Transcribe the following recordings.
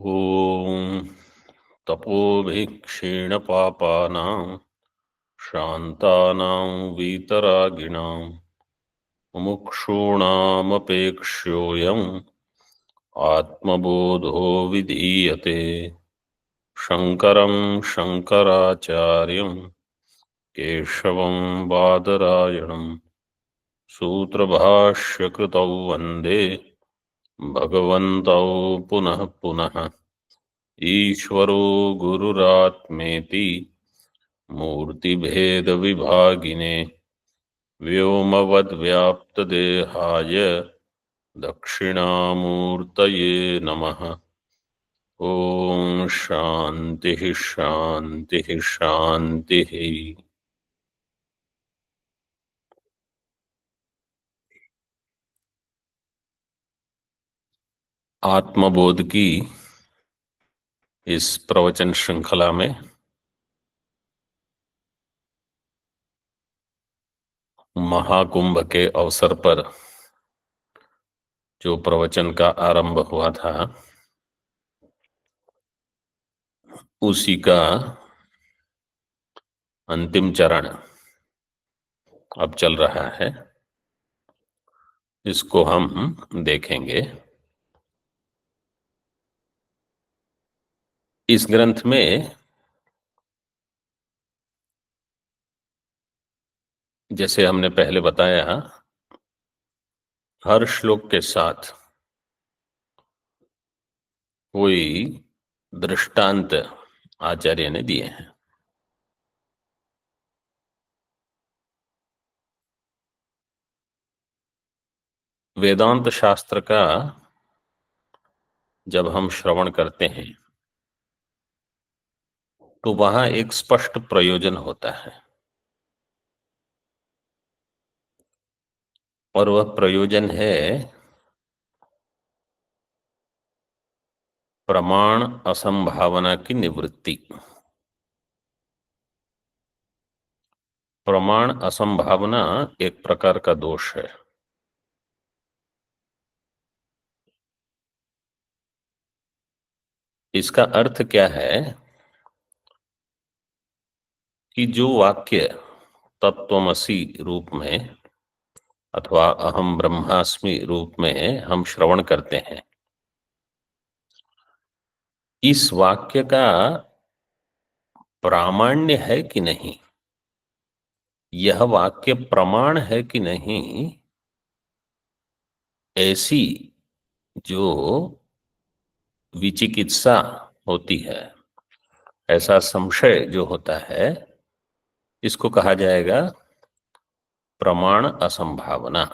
ॐ तपोभिक्षीणपापानां शान्तानां वीतरागिणां मुमुक्षूणामपेक्ष्योऽयम् आत्मबोधो विधीयते। शङ्करं शङ्कराचार्यं केशवं बादरायणं सूत्रभाष्यकृतौ वन्दे भगवन्तौ पुनः पुनः। ईश्वरो गुरुरात्मेति मूर्तिभेदविभागिने व्योमवद्व्याप्तदेहाय दक्षिणामूर्तये नमः। ॐ शान्तिः शान्तिः शान्तिः। आत्मबोध की इस प्रवचन श्रृंखला में महाकुंभ के अवसर पर जो प्रवचन का आरंभ हुआ था उसी का अंतिम चरण अब चल रहा है। इसको हम देखेंगे। इस ग्रंथ में जैसे हमने पहले बताया, हर श्लोक के साथ कोई दृष्टांत आचार्य ने दिए हैं। वेदांत शास्त्र का जब हम श्रवण करते हैं तो वहां एक स्पष्ट प्रयोजन होता है, और वह प्रयोजन है प्रमाण असंभावना की निवृत्ति। प्रमाण असंभावना एक प्रकार का दोष है। इसका अर्थ क्या है कि जो वाक्य तत्त्वमसि रूप में अथवा अहम ब्रह्मास्मि रूप में हम श्रवण करते हैं, इस वाक्य का प्रामाण्य है कि नहीं, यह वाक्य प्रमाण है कि नहीं, ऐसी जो विचिकित्सा होती है, ऐसा संशय जो होता है, इसको कहा जाएगा प्रमाण असंभावना।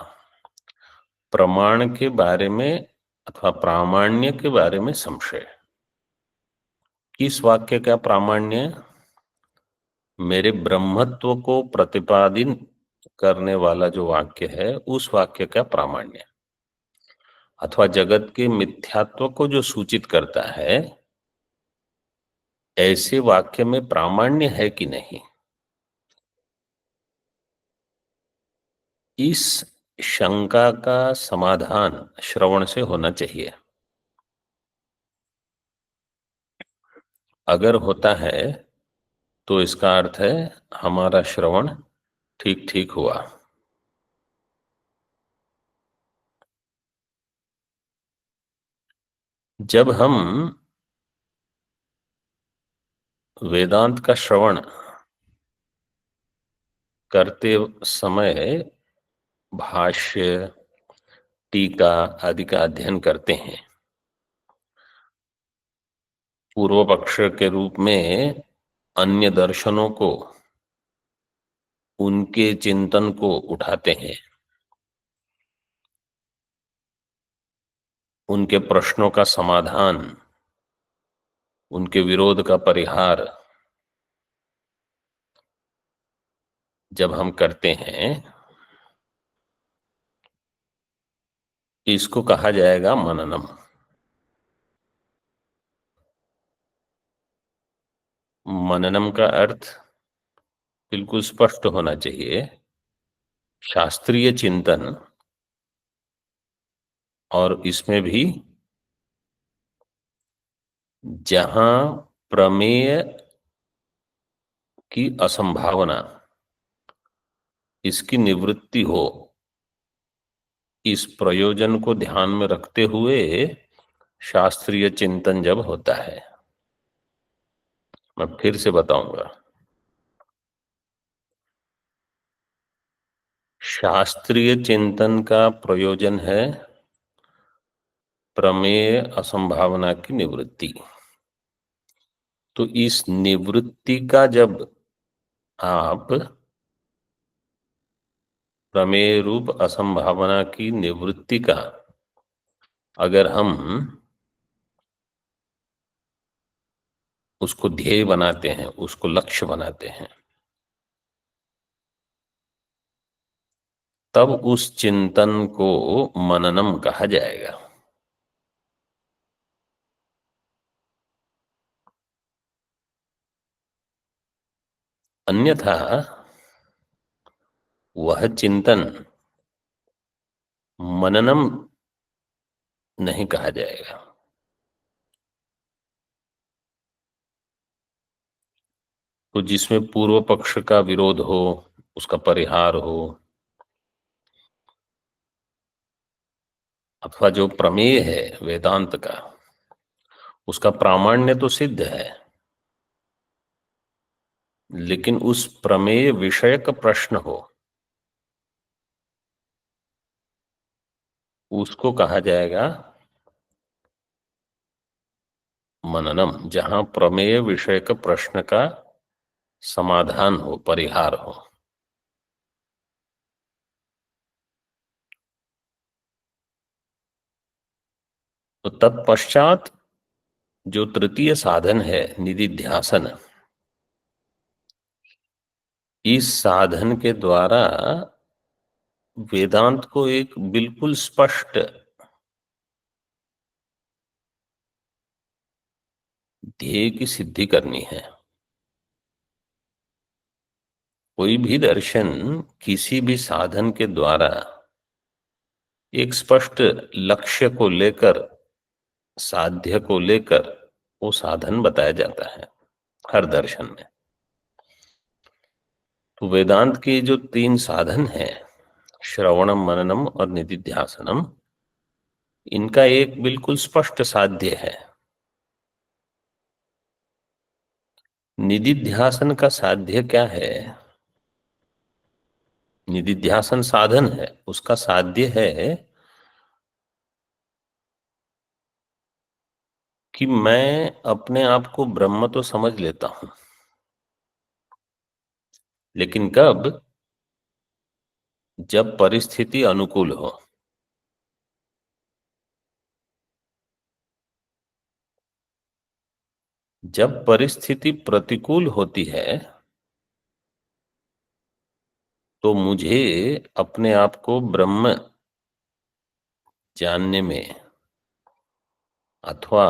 प्रमाण के बारे में अथवा प्रामाण्य के बारे में संशय। किस वाक्य का प्रामाण्य? मेरे ब्रह्मत्व को प्रतिपादित करने वाला जो वाक्य है उस वाक्य का प्रामाण्य, अथवा जगत के मिथ्यात्व को जो सूचित करता है, ऐसे वाक्य में प्रामाण्य है कि नहीं, इस शंका का समाधान श्रवण से होना चाहिए। अगर होता है तो इसका अर्थ है हमारा श्रवण ठीक ठीक हुआ। जब हम वेदांत का श्रवण करते समय भाष्य, टीका आदि का अध्ययन करते हैं, पूर्व पक्ष के रूप में अन्य दर्शनों को, उनके चिंतन को उठाते हैं, उनके प्रश्नों का समाधान, उनके विरोध का परिहार जब हम करते हैं, इसको कहा जाएगा मननम। मननम का अर्थ बिल्कुल स्पष्ट होना चाहिए। शास्त्रीय चिंतन, और इसमें भी जहां प्रमेय की असंभावना, इसकी निवृत्ति हो, इस प्रयोजन को ध्यान में रखते हुए शास्त्रीय चिंतन जब होता है। मैं फिर से बताऊंगा, शास्त्रीय चिंतन का प्रयोजन है प्रमेय असंभावना की निवृत्ति। तो इस निवृत्ति का जब आप प्रमेय रूप असंभावना की निवृत्ति का अगर हम उसको ध्येय बनाते हैं, उसको लक्ष्य बनाते हैं, तब उस चिंतन को मननम कहा जाएगा। अन्यथा वह चिंतन मननम नहीं कहा जाएगा। तो जिसमें पूर्व पक्ष का विरोध हो, उसका परिहार हो, अथवा जो प्रमेय है वेदांत का, उसका प्रामाण्य तो सिद्ध है, लेकिन उस प्रमेय विषयक प्रश्न हो, उसको कहा जाएगा मननम, जहां प्रमेय विषयक प्रश्न का समाधान हो, परिहार हो। तो तत्पश्चात जो तृतीय साधन है निदिध्यासन, इस साधन के द्वारा वेदांत को एक बिल्कुल स्पष्ट ध्येय की सिद्धि करनी है। कोई भी दर्शन किसी भी साधन के द्वारा एक स्पष्ट लक्ष्य को लेकर, साध्य को लेकर वो साधन बताया जाता है हर दर्शन में। तो वेदांत के जो तीन साधन हैं, श्रवणम, मननम और निदिध्यासनम, इनका एक बिल्कुल स्पष्ट साध्य है। निदिध्यासन का साध्य क्या है? निदिध्यासन साधन है, उसका साध्य है कि मैं अपने आप को ब्रह्म तो समझ लेता हूं, लेकिन कब? जब परिस्थिति अनुकूल हो। जब परिस्थिति प्रतिकूल होती है तो मुझे अपने आप को ब्रह्म जानने में, अथवा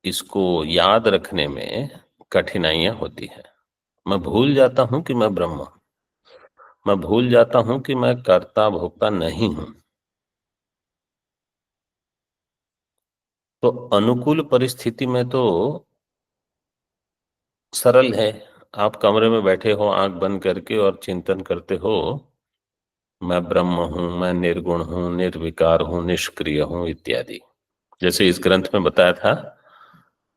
इसको याद रखने में कठिनाइयां होती है। मैं भूल जाता हूं कि मैं ब्रह्म हूं। मैं भूल जाता हूं कि मैं कर्ता भोक्ता नहीं हूं। तो अनुकूल परिस्थिति में तो सरल है। आप कमरे में बैठे हो आंख बंद करके और चिंतन करते हो, मैं ब्रह्म हूं, मैं निर्गुण हूं, निर्विकार हूं, निष्क्रिय हूं इत्यादि। जैसे इस ग्रंथ में बताया था,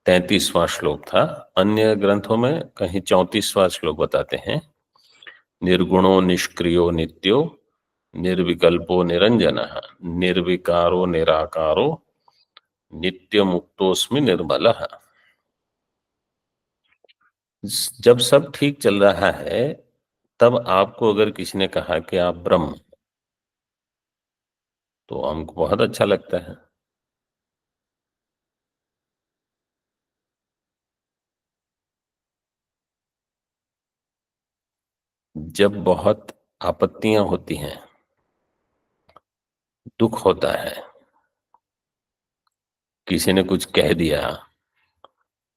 33वां श्लोक था। अन्य ग्रंथों में कहीं 34वां श्लोक बताते हैं, निर्गुणो निष्क्रियो नित्यो निर्विकल्पो निरंजनः निर्विकारो निराकारो नित्य मुक्तोस्मि निर्मलः। जब सब ठीक चल रहा है, तब आपको अगर किसी ने कहा कि आप ब्रह्म, तो हमको बहुत अच्छा लगता है। जब बहुत आपत्तियां होती हैं, दुख होता है, किसी ने कुछ कह दिया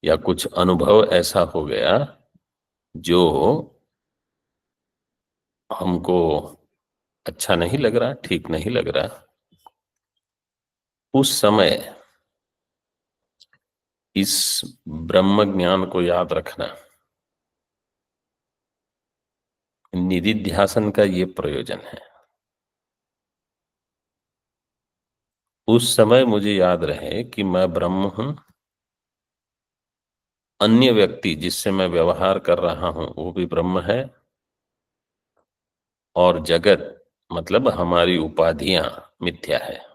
या कुछ अनुभव ऐसा हो गया जो हमको अच्छा नहीं लग रहा, ठीक नहीं लग रहा, उस समय इस ब्रह्म ज्ञान को याद रखना, निधिध्यासन का ये प्रयोजन है। उस समय मुझे याद रहे कि मैं ब्रह्म हूं, अन्य व्यक्ति जिससे मैं व्यवहार कर रहा हूं वो भी ब्रह्म है, और जगत मतलब हमारी उपाधियां मिथ्या है।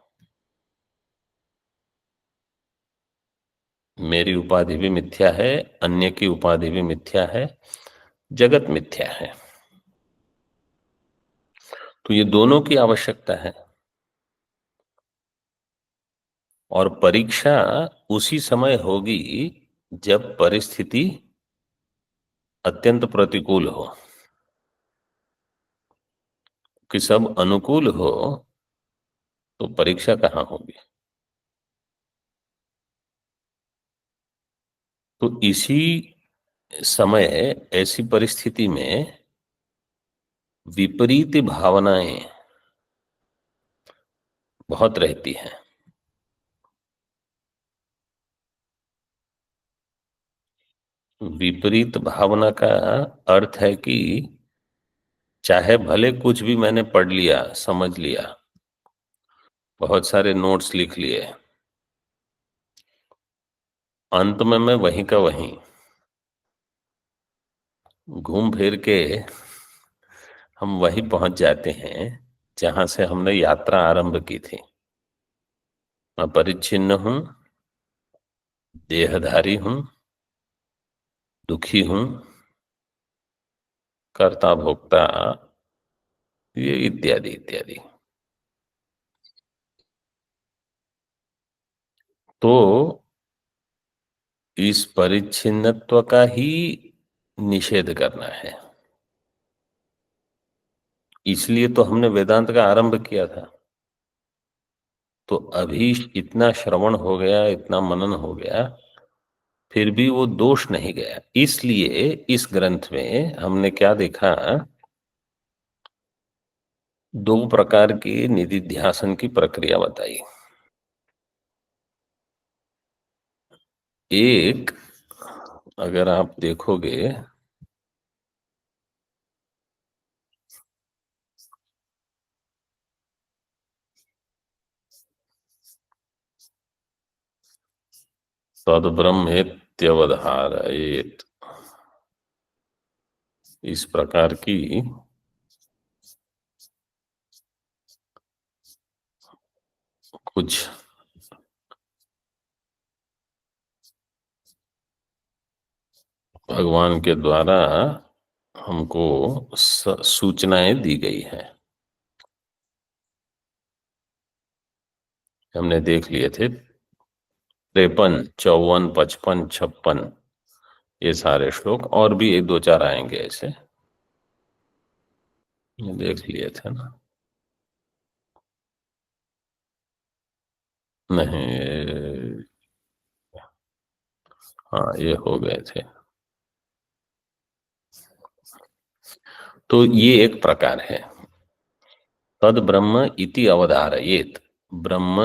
मेरी उपाधि भी मिथ्या है, अन्य की उपाधि भी मिथ्या है, जगत मिथ्या है। तो ये दोनों की आवश्यकता है। और परीक्षा उसी समय होगी जब परिस्थिति अत्यंत प्रतिकूल हो। कि सब अनुकूल हो तो परीक्षा कहाँ होगी। तो इसी समय, ऐसी परिस्थिति में विपरीत भावनाएं बहुत रहती हैं। विपरीत भावना का अर्थ है कि चाहे भले कुछ भी मैंने पढ़ लिया, समझ लिया, बहुत सारे नोट्स लिख लिए, अंत में मैं वहीं का वहीं घूम फिर के हम वहीं पहुंच जाते हैं जहां से हमने यात्रा आरंभ की थी। मैं परिच्छिन्न हूं, देहधारी हूं, दुखी हूं, कर्ता भोक्ता, ये इत्यादि इत्यादि। तो इस परिच्छिन्नत्व का ही निषेध करना है। इसलिए तो हमने वेदांत का आरंभ किया था। तो अभी इतना श्रवण हो गया, इतना मनन हो गया, फिर भी वो दोष नहीं गया। इसलिए इस ग्रंथ में हमने क्या देखा, दो प्रकार की निधिध्यासन की प्रक्रिया बताई। एक, अगर आप देखोगे, तद्ब्रह्मेत्यवधारयेत, इस प्रकार की कुछ भगवान के द्वारा हमको सूचनाएं दी गई हैं। हमने देख लिए थे 53, 54, 55, 56, ये सारे श्लोक, और भी एक दो चार आएंगे ऐसे, ये देख लिए थे ना। नहीं, हाँ ये हो गए थे। तो ये एक प्रकार है, तद ब्रह्म इति अवधारयेत। ब्रह्म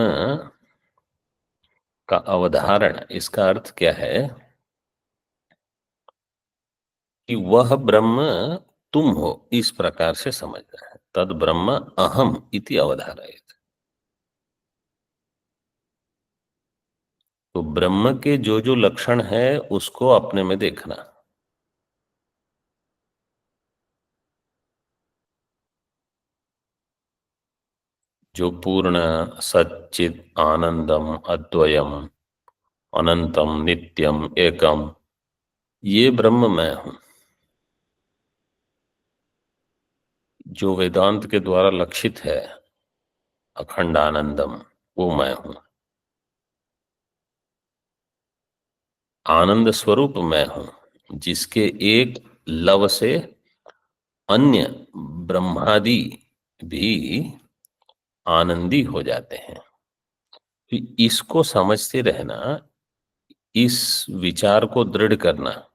का अवधारण, इसका अर्थ क्या है कि वह ब्रह्म तुम हो, इस प्रकार से समझना है। तद ब्रह्म अहम इति अवधारयेत। तो ब्रह्म के जो जो लक्षण है उसको अपने में देखना। जो पूर्ण सच्चित आनंदम अद्वयम अनंतम नित्यम एकम, ये ब्रह्म मैं हूं। जो वेदांत के द्वारा लक्षित है अखंड आनंदम, वो मैं हूं। आनंद स्वरूप मैं हूं, जिसके एक लव से अन्य ब्रह्मादि भी आनंदी हो जाते हैं। तो इसको समझते रहना, इस विचार को दृढ़ करना,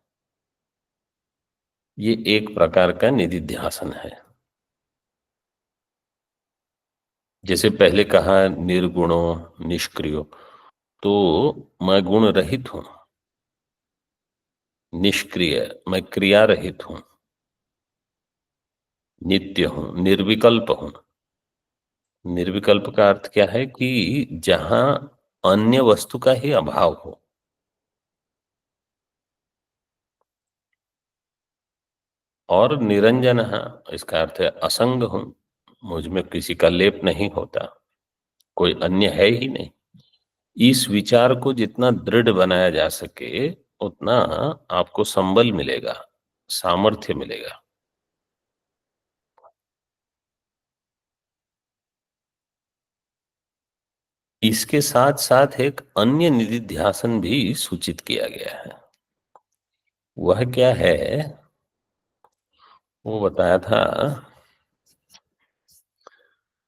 ये एक प्रकार का निधिध्यासन है। जैसे पहले कहा निर्गुणो निष्क्रियो, तो मैं गुण रहित हूं। निष्क्रिय, मैं क्रिया रहित हूं, नित्य हूं, निर्विकल्प हूं। निर्विकल्प का अर्थ क्या है कि जहां अन्य वस्तु का ही अभाव हो। और निरंजन, इसका अर्थ है असंग हूं, मुझ में किसी का लेप नहीं होता, कोई अन्य है ही नहीं। इस विचार को जितना दृढ़ बनाया जा सके उतना आपको संबल मिलेगा, सामर्थ्य मिलेगा। इसके साथ साथ एक अन्य निधिध्यासन भी सूचित किया गया है। वह क्या है? वो बताया था,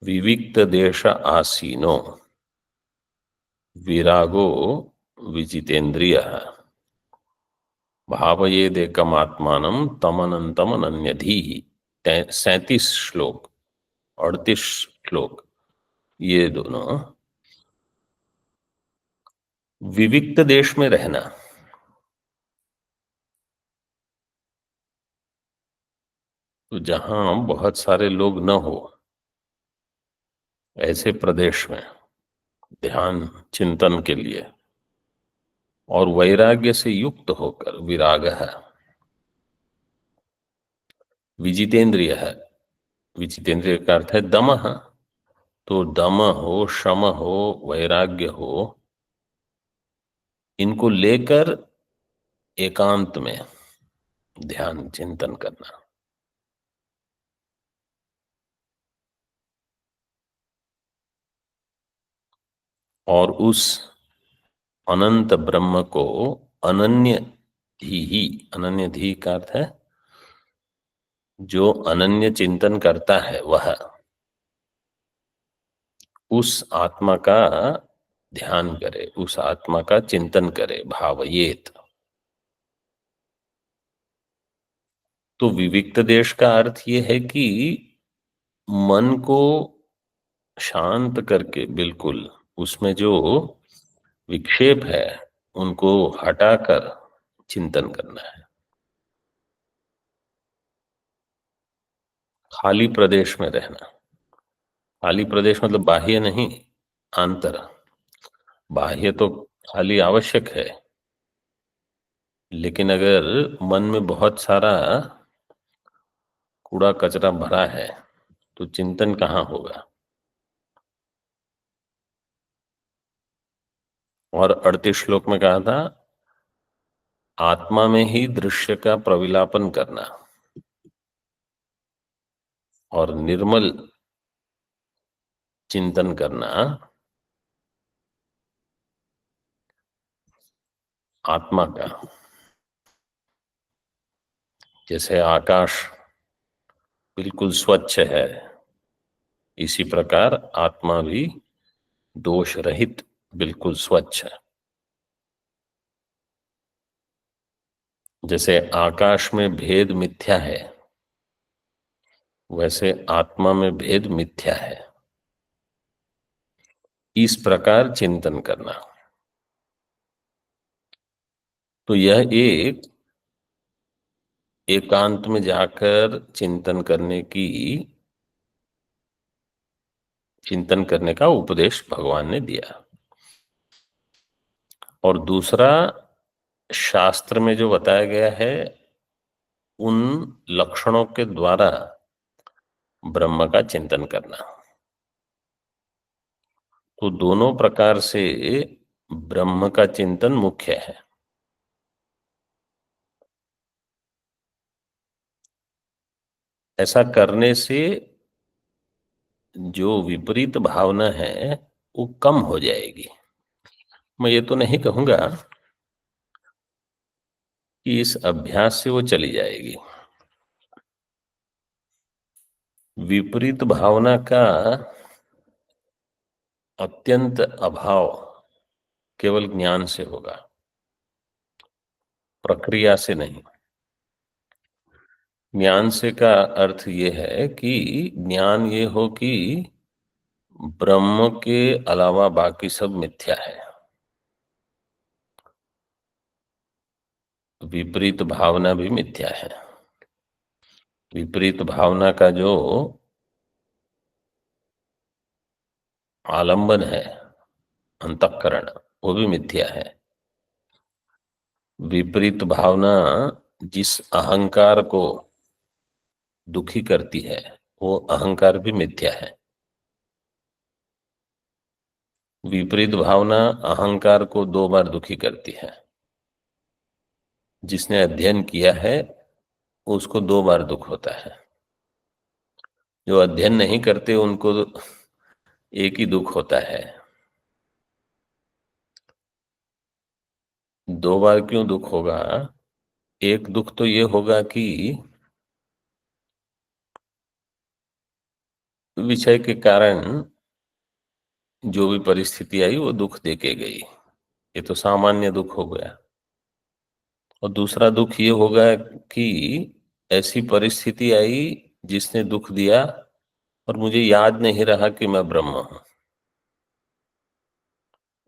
विविक्त देश आसीनो विरागो विजितेंद्रिय भावयेदेकमात्मानं तमनंतम अनन्यधि। 37 श्लोक, 38 श्लोक, ये दोनों। विविक्त देश में रहना, तो जहां बहुत सारे लोग न हो, ऐसे प्रदेश में ध्यान चिंतन के लिए, और वैराग्य से युक्त होकर, विराग है, विजितेंद्रिय है। विजितेंद्रिय का अर्थ है दम। तो दम हो, शम हो, वैराग्य हो, इनको लेकर एकांत में ध्यान चिंतन करना। और उस अनंत ब्रह्म को अनन्य ही, अनन्य धी का अर्थ है जो अनन्य चिंतन करता है, वह उस आत्मा का ध्यान करे, उस आत्मा का चिंतन करे, भावयेत। तो विविक्त देश का अर्थ ये है कि मन को शांत करके, बिल्कुल उसमें जो विक्षेप है उनको हटाकर चिंतन करना है। खाली प्रदेश में रहना। खाली प्रदेश मतलब बाह्य नहीं, आंतर। बाह्य तो खाली आवश्यक है, लेकिन अगर मन में बहुत सारा कूड़ा कचरा भरा है तो चिंतन कहाँ होगा। और 38 श्लोक में कहा था, आत्मा में ही दृश्य का प्रविलापन करना और निर्मल चिंतन करना आत्मा का। जैसे आकाश बिल्कुल स्वच्छ है, इसी प्रकार आत्मा भी दोष रहित, बिल्कुल स्वच्छ है। जैसे आकाश में भेद मिथ्या है, वैसे आत्मा में भेद मिथ्या है। इस प्रकार चिंतन करना। तो यह एक एकांत में जाकर चिंतन करने का उपदेश भगवान ने दिया। और दूसरा, शास्त्र में जो बताया गया है उन लक्षणों के द्वारा ब्रह्म का चिंतन करना। तो दोनों प्रकार से ब्रह्म का चिंतन मुख्य है। ऐसा करने से जो विपरीत भावना है वो कम हो जाएगी। मैं ये तो नहीं कहूंगा कि इस अभ्यास से वो चली जाएगी। विपरीत भावना का अत्यंत अभाव केवल ज्ञान से होगा, प्रक्रिया से नहीं। ज्ञान से का अर्थ ये है कि ज्ञान ये हो कि ब्रह्म के अलावा बाकी सब मिथ्या है। विपरीत भावना भी मिथ्या है। विपरीत भावना का जो आलंबन है, अंतःकरण, वो भी मिथ्या है। विपरीत भावना जिस अहंकार को दुखी करती है, वो अहंकार भी मिथ्या है। विपरीत भावना अहंकार को 2 बार दुखी करती है। जिसने अध्ययन किया है उसको 2 बार दुख होता है। जो अध्ययन नहीं करते उनको एक ही दुख होता है। 2 बार क्यों दुख होगा? एक दुख तो ये होगा कि विषय के कारण जो भी परिस्थिति आई वो दुख देके गई, ये तो सामान्य दुख हो गया। और दूसरा दुख ये होगा कि ऐसी परिस्थिति आई जिसने दुख दिया और मुझे याद नहीं रहा कि मैं ब्रह्म हूं।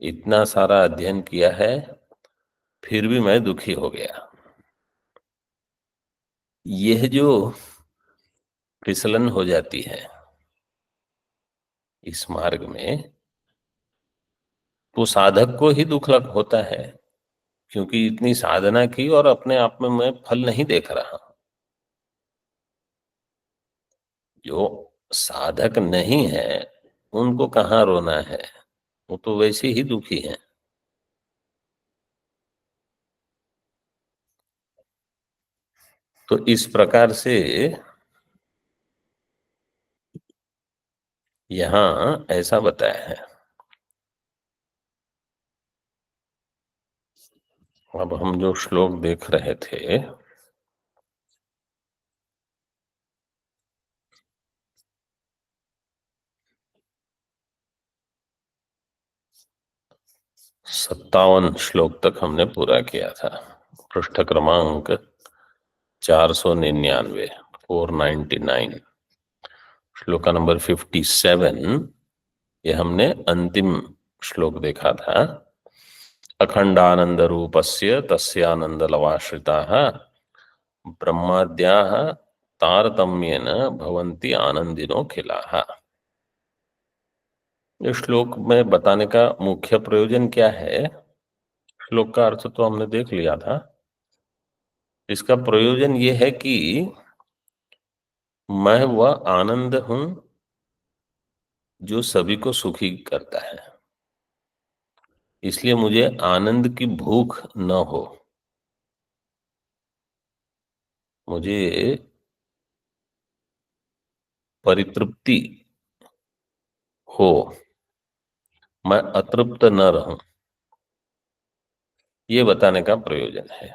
इतना सारा अध्ययन किया है फिर भी मैं दुखी हो गया। यह जो फिसलन हो जाती है इस मार्ग में, वो साधक को ही दुख लग होता है, क्योंकि इतनी साधना की और अपने आप में मैं फल नहीं देख रहा। जो साधक नहीं है उनको कहाँ रोना है, वो तो वैसे ही दुखी हैं। तो इस प्रकार से यहाँ ऐसा बताया है। अब हम जो श्लोक देख रहे थे, सत्तावन श्लोक तक हमने पूरा किया था। पृष्ठ क्रमांक 499, 499, श्लोका नंबर 57, ये हमने अंतिम श्लोक देखा था। अखंडानंद रूपस्य तस्यानंद लवाश्रिताः ब्रह्माद्याः तारतम्येन भवन्ति आनंदिनो खिलाः। इस श्लोक में बताने का मुख्य प्रयोजन क्या है? श्लोक का अर्थ तो हमने देख लिया था। इसका प्रयोजन ये है कि मैं वह आनंद हूं जो सभी को सुखी करता है, इसलिए मुझे आनंद की भूख न हो। मुझे परितृप्ति हो, मैं अतृप्त न रहूं, ये बताने का प्रयोजन है।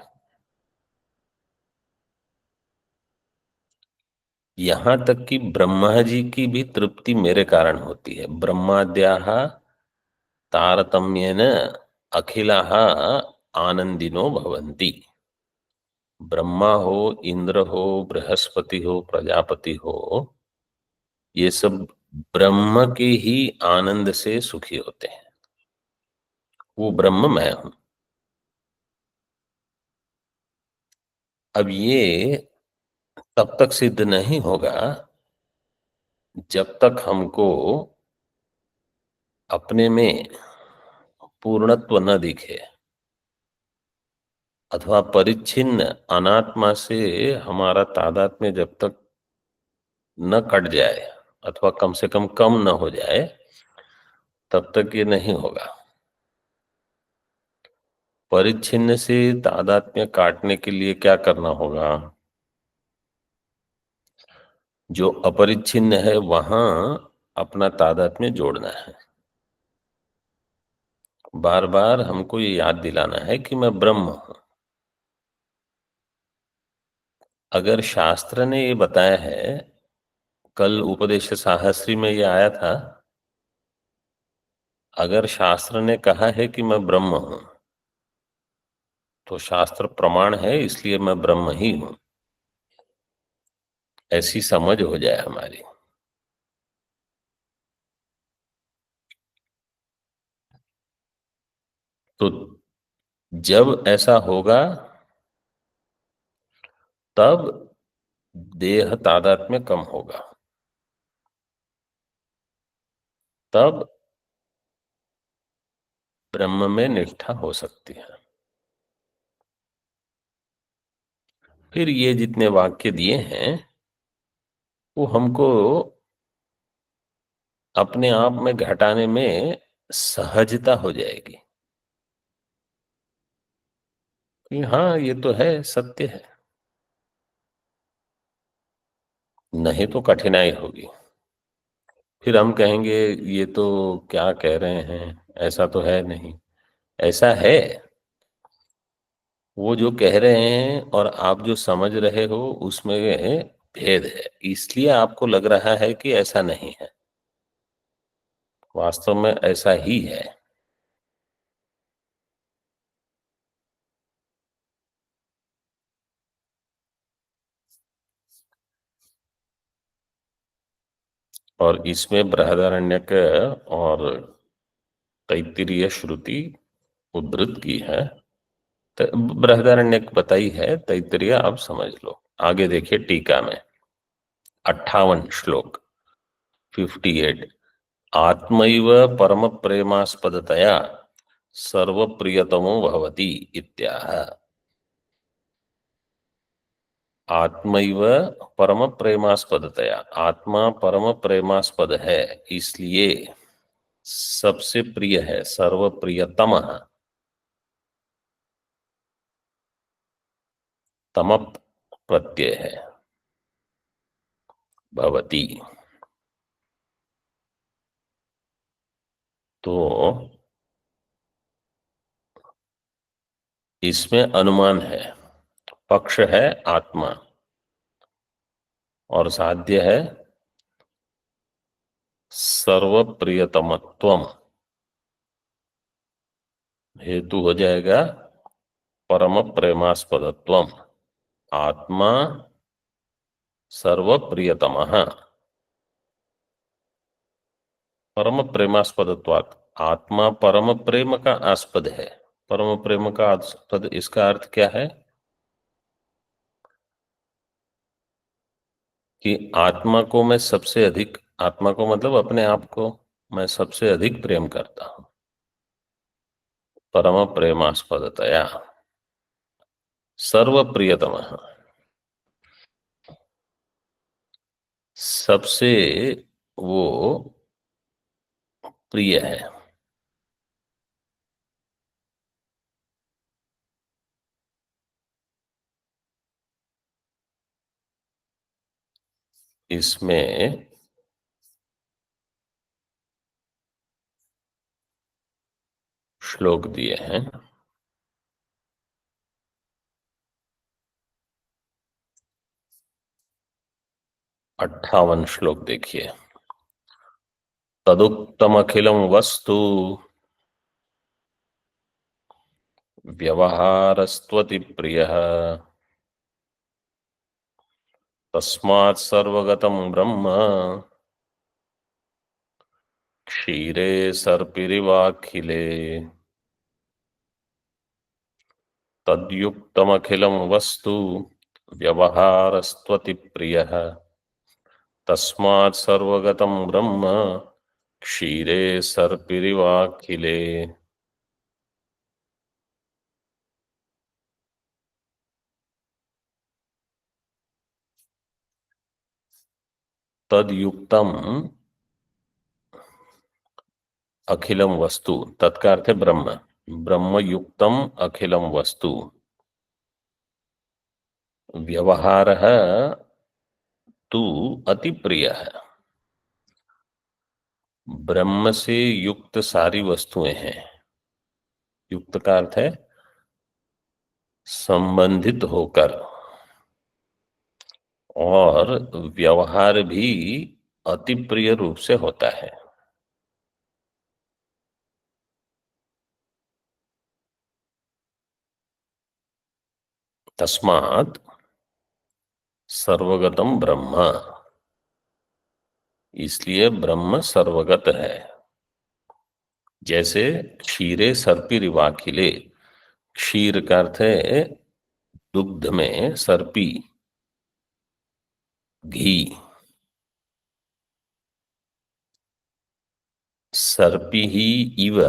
यहां तक कि ब्रह्मा जी की भी तृप्ति मेरे कारण होती है। ब्रह्माद्याः तारतम्येन अखिलाः आनंदिनो भवन्ति। ब्रह्मा हो, इंद्र हो, बृहस्पति हो, प्रजापति हो, ये सब ब्रह्म के ही आनंद से सुखी होते हैं। वो ब्रह्म मैं हूं। अब ये तब तक सिद्ध नहीं होगा जब तक हमको अपने में पूर्णत्व न दिखे, अथवा परिच्छिन्न अनात्मा से हमारा तादात्म्य जब तक न कट जाए, अथवा कम से कम न हो जाए, तब तक ये नहीं होगा। परिच्छिन्न से तादात्म्य काटने के लिए क्या करना होगा? जो अपरिच्छिन्न है वहां अपना तादात्म्य जोड़ना है। बार बार हमको ये याद दिलाना है कि मैं ब्रह्म हूं। अगर शास्त्र ने ये बताया है, कल उपदेश साहस्री में ये आया था, अगर शास्त्र ने कहा है कि मैं ब्रह्म हूं, तो शास्त्र प्रमाण है, इसलिए मैं ब्रह्म ही हूं, ऐसी समझ हो जाए हमारी। तो जब ऐसा होगा तब देह तादात्म्य कम होगा, तब ब्रह्म में निष्ठा हो सकती है। फिर ये जितने वाक्य दिए हैं वो हमको अपने आप में घटाने में सहजता हो जाएगी कि हाँ ये तो है, सत्य है। नहीं तो कठिनाई होगी। फिर हम कहेंगे ये तो क्या कह रहे हैं, ऐसा तो है नहीं। ऐसा है, वो जो कह रहे हैं और आप जो समझ रहे हो उसमें भेद है, इसलिए आपको लग रहा है कि ऐसा नहीं है। वास्तव में ऐसा ही है। और इसमें बृहदारण्यक और तैत्तिरीय श्रुति उद्धृत की है। बृहदारण्यक बताई है, तैत्तिरीय आप समझ लो। आगे देखिए टीका में 58 श्लोक 58। आत्मैव परम प्रेमास्पदतया सर्वप्रियतमो भवति इत्याह। आत्मैव परम प्रेमास्पदतया, आत्मा परम प्रेमास्पद है, इसलिए सबसे प्रिय है, सर्वप्रियतम। तमप प्रत्यय है, भवति। तो इसमें अनुमान है, पक्ष है आत्मा और साध्य है सर्वप्रियतमत्वम। हेतु हो जाएगा परम प्रेमास्पदत्वम। आत्मा सर्वप्रियतमः, परम प्रेमास्पदत्वात्। आत्मा परम प्रेम का आस्पद है। परम प्रेम का आस्पद, इसका अर्थ क्या है कि आत्मा को मैं सबसे अधिक, आत्मा को मतलब अपने आप को मैं सबसे अधिक प्रेम करता हूं। परम प्रेमास्पदतया सर्वप्रियतम, सबसे वो प्रिय है। इसमें श्लोक दिए हैं, 58 श्लोक देखिए। तदुक्तमखिलं वस्तु व्यवहारस्त्वति प्रियः, तस्मात् सर्वगतं ब्रह्म क्षीरे सर्पिरिवाखिले। तद्युक्तमखिलं वस्तु व्यवहारस्त्वति प्रियः, तस्मात् सर्वगतं ब्रह्म क्षीरे सर्पिरिवाखिले। तदयुक्तम अखिलम वस्तु, तत्का अर्थ है ब्रह्म। ब्रह्म युक्तम अखिलम वस्तु, व्यवहार तू अति प्रिय है। ब्रह्म से युक्त सारी वस्तुएं हैं। युक्त का अर्थ है संबंधित होकर, और व्यवहार भी अति प्रिय रूप से होता है। तस्मात् सर्वगतम ब्रह्म, इसलिए ब्रह्म सर्वगत है। जैसे क्षीरे सर्पी रिवाखिले, क्षीर का अर्थ है दुग्ध में सर्पी, घी। सर्पिः इव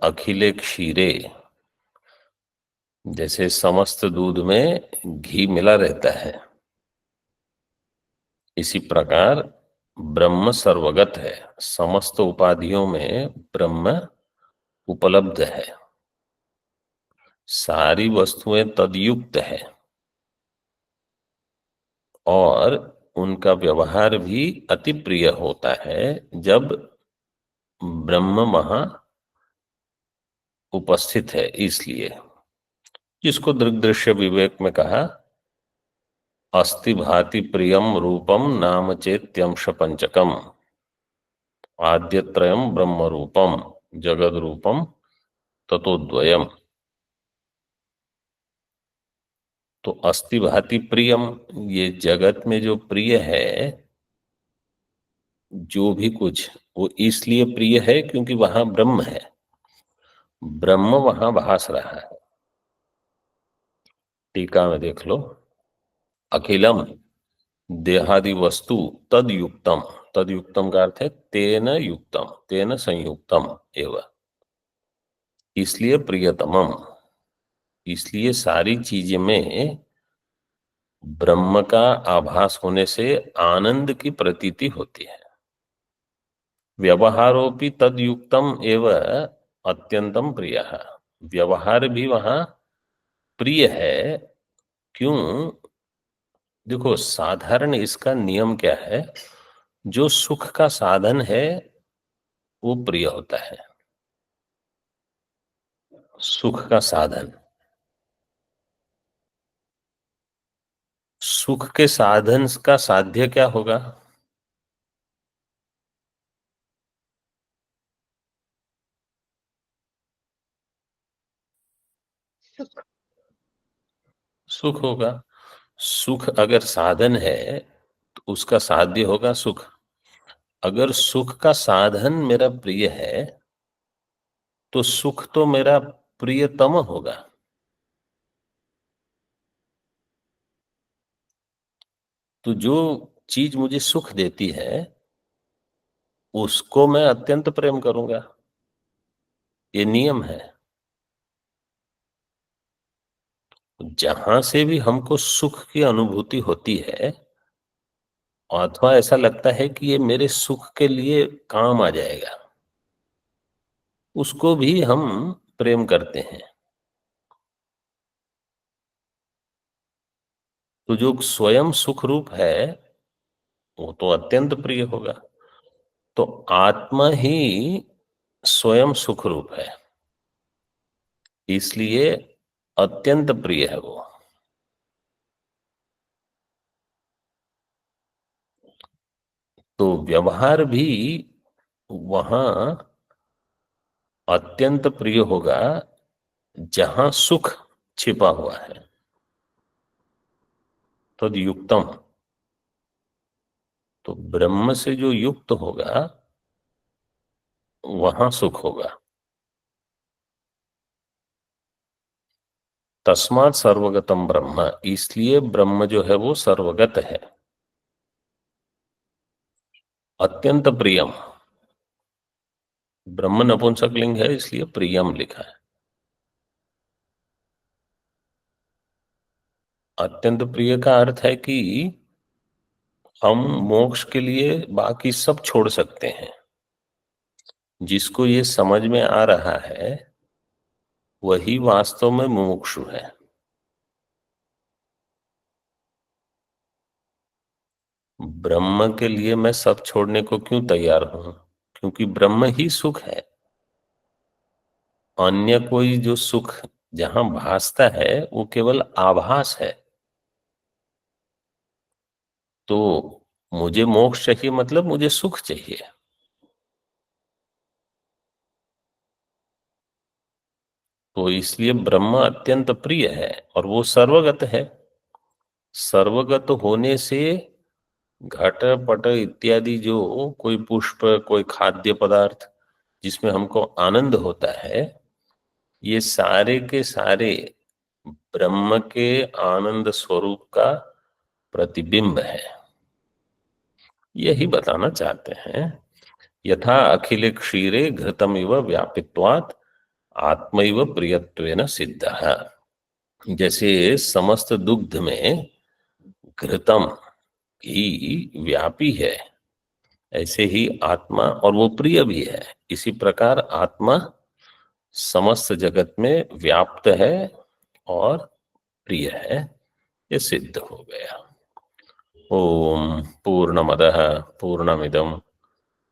अखिले क्षीरे, जैसे समस्त दूध में घी मिला रहता है, इसी प्रकार ब्रह्म सर्वगत है। समस्त उपाधियों में ब्रह्म उपलब्ध है। सारी वस्तुएं तदयुक्त है और उनका व्यवहार भी अति प्रिय होता है जब ब्रह्म वहां उपस्थित है। इसलिए जिसको दृग्दृश्य विवेक में कहा, अस्ति भाति प्रियम रूपम नाम चेत्यंश पंचकम, आद्यत्रयम ब्रह्म रूपम जगद रूपम ततोद्वयम। तो अस्ति भाति प्रियम, ये जगत में जो प्रिय है, जो भी कुछ, वो इसलिए प्रिय है क्योंकि वहां ब्रह्म है। ब्रह्म वहां भास रहा है। टीका में देख लो, अखिलम देहादि वस्तु तद युक्तम, तद युक्तम का अर्थ है तेन युक्तम, तेन संयुक्तम एवं, इसलिए प्रियतमम, इसलिए सारी चीजें में ब्रह्म का आभास होने से आनंद की प्रतीति होती है। व्यवहारोपि तद युक्तम एवं अत्यंतम प्रिय, व्यवहार भी वहां प्रिय है। क्यों? देखो, साधारण इसका नियम क्या है, जो सुख का साधन है वो प्रिय होता है। सुख का साधन, सुख के साधन का साध्य क्या होगा? सुख होगा। सुख अगर साधन है तो उसका साध्य होगा सुख। अगर सुख का साधन मेरा प्रिय है तो सुख तो मेरा प्रियतम होगा। तो जो चीज मुझे सुख देती है उसको मैं अत्यंत प्रेम करूंगा, ये नियम है। जहां से भी हमको सुख की अनुभूति होती है अथवा ऐसा लगता है कि ये मेरे सुख के लिए काम आ जाएगा, उसको भी हम प्रेम करते हैं। तो जो स्वयं सुख रूप है वो तो अत्यंत प्रिय होगा। तो आत्मा ही स्वयं सुख रूप है, इसलिए अत्यंत प्रिय है वो। तो व्यवहार भी वहां अत्यंत प्रिय होगा जहां सुख छिपा हुआ है। तो युक्तम, तो ब्रह्म से जो युक्त होगा वहां सुख होगा। तस्मात् सर्वगतम ब्रह्म, इसलिए ब्रह्म जो है वो सर्वगत है। अत्यंत प्रियम, ब्रह्म नपुंसकलिंग है इसलिए प्रियम लिखा है। अत्यंत प्रिय का अर्थ है कि हम मोक्ष के लिए बाकी सब छोड़ सकते हैं। जिसको ये समझ में आ रहा है वही वास्तव में मुमुक्षु है। ब्रह्म के लिए मैं सब छोड़ने को क्यों तैयार हूं? क्योंकि ब्रह्म ही सुख है। अन्य कोई जो सुख जहां भासता है वो केवल आभास है। तो मुझे मोक्ष चाहिए मतलब मुझे सुख चाहिए। तो इसलिए ब्रह्म अत्यंत प्रिय है और वो सर्वगत है। सर्वगत होने से घट पट इत्यादि जो कोई पुष्प, कोई खाद्य पदार्थ जिसमें हमको आनंद होता है, ये सारे के सारे ब्रह्म के आनंद स्वरूप का प्रतिबिंब है। यही बताना चाहते हैं। यथा अखिले क्षीरे घृतमिव व्यापित्वात् आत्मैव प्रियत्वेन सिद्धः। जैसे समस्त दुग्ध में घृतम घी व्यापी है, ऐसे ही आत्मा, और वो प्रिय भी है, इसी प्रकार आत्मा समस्त जगत में व्याप्त है और प्रिय है। ये सिद्ध हो गया। ओम पूर्णमदः पूर्णमिदं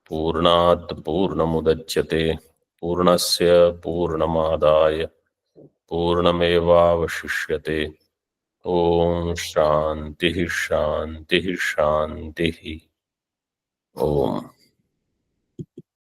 पूर्णात् पूर्णमुदच्यते पूर्णस्य पूर्णमादाय पूर्णमेवावशिष्यते। ओम शांति शांति शांति। ओम।